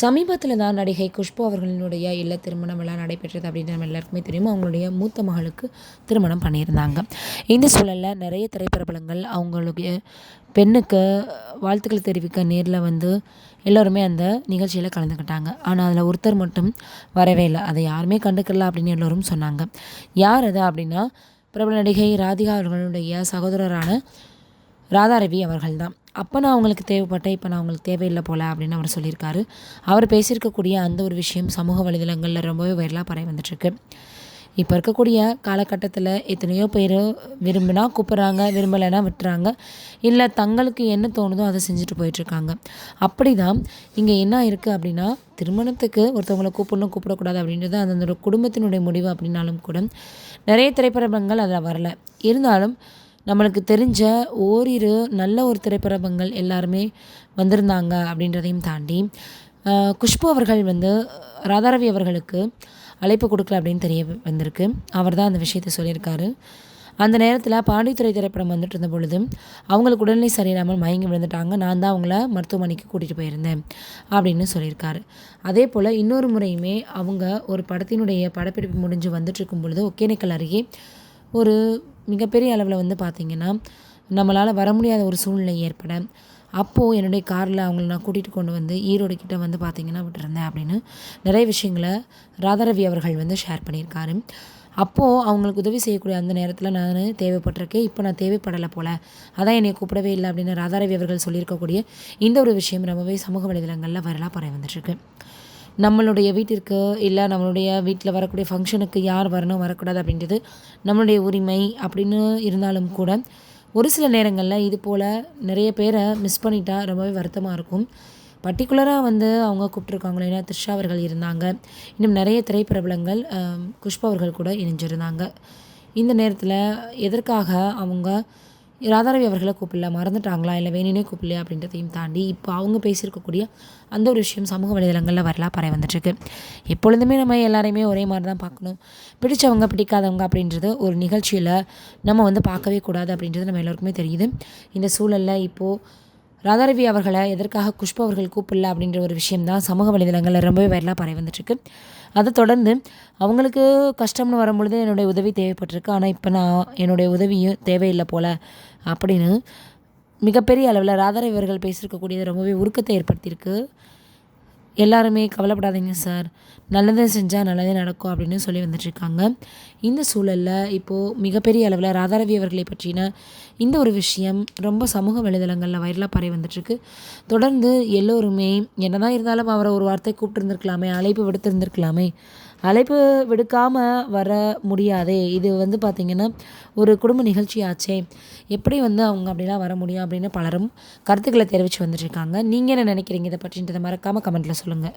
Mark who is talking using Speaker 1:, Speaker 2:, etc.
Speaker 1: சமீபத்தில் தான் நடிகை குஷ்பு அவர்களினுடைய இல்ல திருமண விழா நடைபெற்றது அப்படின்னு நம்ம எல்லாருக்குமே தெரியும். அவங்களுடைய மூத்த மகளுக்கு திருமணம் பண்ணியிருந்தாங்க. இந்த சூழலில் நிறைய திரைப்பிரபலங்கள் அவங்களுடைய பெண்ணுக்கு வாழ்த்துக்கள் தெரிவிக்க நேரில் வந்து எல்லோருமே அந்த நிகழ்ச்சியில் கலந்துக்கிட்டாங்க. ஆனால் அதில் ஒருத்தர் மட்டும் வரவே இல்லை. அதை யாருமே கண்டுக்கல அப்படின்னு எல்லோரும் சொன்னாங்க. யார் அது அப்படின்னா, பிரபல நடிகை ராதிகா அவர்களுடைய சகோதரரான ராதாரவி அவர்கள் தான். அப்போ நான் அவங்களுக்கு தேவைப்பட்டேன், இப்போ நான் அவங்களுக்கு தேவையில்லை போல் அப்படின்னு அவர் சொல்லியிருக்காரு. அவர் பேசியிருக்கக்கூடிய அந்த ஒரு விஷயம் சமூக வலைதளங்களில் ரொம்பவே வைரலாக பரவி வந்துட்டுருக்கு. இப்போ இருக்கக்கூடிய காலகட்டத்தில் எத்தனையோ பேர் விரும்பினா கூப்பிட்றாங்க, விரும்பலைன்னா விட்டுறாங்க, இல்லை தங்களுக்கு என்ன தோணுதோ அதை செஞ்சுட்டு போயிட்டுருக்காங்க. அப்படி தான் இங்கே என்ன இருக்குது அப்படின்னா, திருமணத்துக்கு ஒருத்தவங்களை கூப்பிடணும் கூப்பிடக்கூடாது அப்படின்றது அந்த குடும்பத்தினுடைய முடிவு அப்படின்னாலும் கூட நிறைய திரைப்படங்கள் அதில் வரல. இருந்தாலும் நம்மளுக்கு தெரிஞ்ச ஓரிரு நல்ல ஒரு திரைப்படங்கள் எல்லாருமே வந்திருந்தாங்க அப்படின்றதையும் தாண்டி குஷ்பு அவர்கள் வந்து ராதாரவி அவர்களுக்கு அழைப்பு கொடுக்கல அப்படின்னு தெரிய வந்திருக்கு. அவர் தான் அந்த விஷயத்தை சொல்லியிருக்காரு. அந்த நேரத்தில் பாண்டித்துறை திரைப்படம் வந்துட்டு இருந்த பொழுது அவங்களுக்கு உடல்நிலை சரியில்லாமல் மயங்கி விழுந்துட்டாங்க. நான் தான் அவங்கள மருத்துவமனைக்கு கூட்டிகிட்டு போயிருந்தேன் அப்படின்னு சொல்லியிருக்காரு. அதே போல் இன்னொரு முறையுமே அவங்க ஒரு படத்தினுடைய படப்பிடிப்பு முடிஞ்சு வந்துட்டு இருக்கும் பொழுது ஒகேனக்கல் அருகே ஒரு மிகப்பெரிய அளவில் வந்து பார்த்திங்கன்னா நம்மளால் வர முடியாத ஒரு சூழ்நிலை ஏற்பட, அப்போது என்னுடைய காரில் அவங்கள நான் கூட்டிகிட்டு கொண்டு வந்து ஈரோடு கிட்டே வந்து பார்த்திங்கன்னா விட்டுருந்தேன் அப்படின்னு நிறைய விஷயங்களை ராதாரவி அவர்கள் வந்து ஷேர் பண்ணியிருக்காரு. அப்போது அவங்களுக்கு உதவி செய்யக்கூடிய அந்த நேரத்தில் நான் தேவைப்பட்டிருக்கேன், இப்போ நான் தேவைப்படலை போல், அதான் என்னை கூப்பிடவே இல்லை அப்படின்னு ராதாரவி அவர்கள் சொல்லியிருக்கக்கூடிய இந்த ஒரு விஷயம் ரொம்பவே சமூக வலைதளங்களில் வைரலாக பரவி வந்துட்டுருக்கு. நம்மளுடைய வீட்டிற்கு இல்லை நம்மளுடைய வீட்டில் வரக்கூடிய ஃபங்க்ஷனுக்கு யார் வரணும் வரக்கூடாது அப்படின்றது நம்மளுடைய உரிமை அப்படின்னு இருந்தாலும் கூட ஒரு சில நேரங்களில் இது போல் நிறைய பேரை மிஸ் பண்ணிட்டா ரொம்பவே வருத்தமாக இருக்கும். பர்டிகுலராக வந்து அவங்க கூப்பிட்ருக்காங்களோ, ஏன்னா த்ரிஷா அவர்கள் இருந்தாங்க, இன்னும் நிறைய திரைப்பிரபலங்கள் குஷ்பு அவர்கள் கூட இணைஞ்சிருந்தாங்க. இந்த நேரத்தில் எதற்காக அவங்க ராதாரவி அவர்களை கூப்பிடல, மறந்துட்டாங்களா, இல்லை வேணுனே கூப்பிடலையா அப்படின்றதையும் தாண்டி இப்போ அவங்க பேசியிருக்கக்கூடிய அந்த ஒரு விஷயம் சமூக வலைதளங்களில் வரலாக பரவி வந்துட்டுருக்கு. எப்பொழுதுமே நம்ம எல்லாரையுமே ஒரே மாதிரி தான் பார்க்கணும், பிடிச்சவங்க பிடிக்காதவங்க அப்படின்றது ஒரு நிகழ்ச்சியில் நம்ம வந்து பார்க்கவே கூடாது அப்படின்றது நம்ம எல்லாருக்குமே தெரியுது. இந்த சூழலில் இப்போது ராதாரவி அவர்களை எதற்காக குஷ்பு அவர்கள் கூப்பிடல அப்படின்ற ஒரு விஷயம்தான் சமூக வலைதளங்களில் ரொம்பவே வைரலாக பரவி வந்துட்டுருக்கு. அதை தொடர்ந்து அவங்களுக்கு கஷ்டம்னு வரும்பொழுது என்னுடைய உதவி தேவைப்பட்டிருக்கு, ஆனால் இப்போ நான் என்னுடைய உதவியும் தேவையில்லை போல் அப்படின்னு மிகப்பெரிய அளவில் ராதாரவி அவர்கள் பேசியிருக்கக்கூடியது ரொம்பவே உருக்கத்தை ஏற்படுத்தியிருக்கு. எல்லாருமே கவலைப்படாதீங்க சார், நல்லது செஞ்சால் நல்லதே நடக்கும் அப்படின்னு சொல்லி வந்துட்டுருக்காங்க. இந்த சூழலில் இப்போது மிகப்பெரிய அளவில் ராதாரவி அவர்களை பற்றின இந்த ஒரு விஷயம் ரொம்ப சமூக வலைதளங்களில் வைரலாக பரவி வந்துட்டுருக்கு. தொடர்ந்து எல்லோருமே என்ன தான் இருந்தாலும் அவரை ஒரு வார்த்தை கூப்பிட்டுருந்துருக்கலாமே, அழைப்பு விடுத்திருந்துருக்கலாமே, அழைப்பு விடுக்காமல் வர முடியாதே, இது வந்து பார்த்திங்கன்னா ஒரு குடும்ப நிகழ்ச்சியாச்சே, எப்படி வந்து அவங்க அப்படிலாம் வர முடியும் அப்படின்னு பலரும் கருத்துக்களை தெரிவித்து வந்துட்டுருக்காங்க. நீங்கள் என்ன நினைக்கிறீங்க இதை பற்றின்றதை மறக்காமல் கமெண்ட்டில் சொல்லுங்கள்.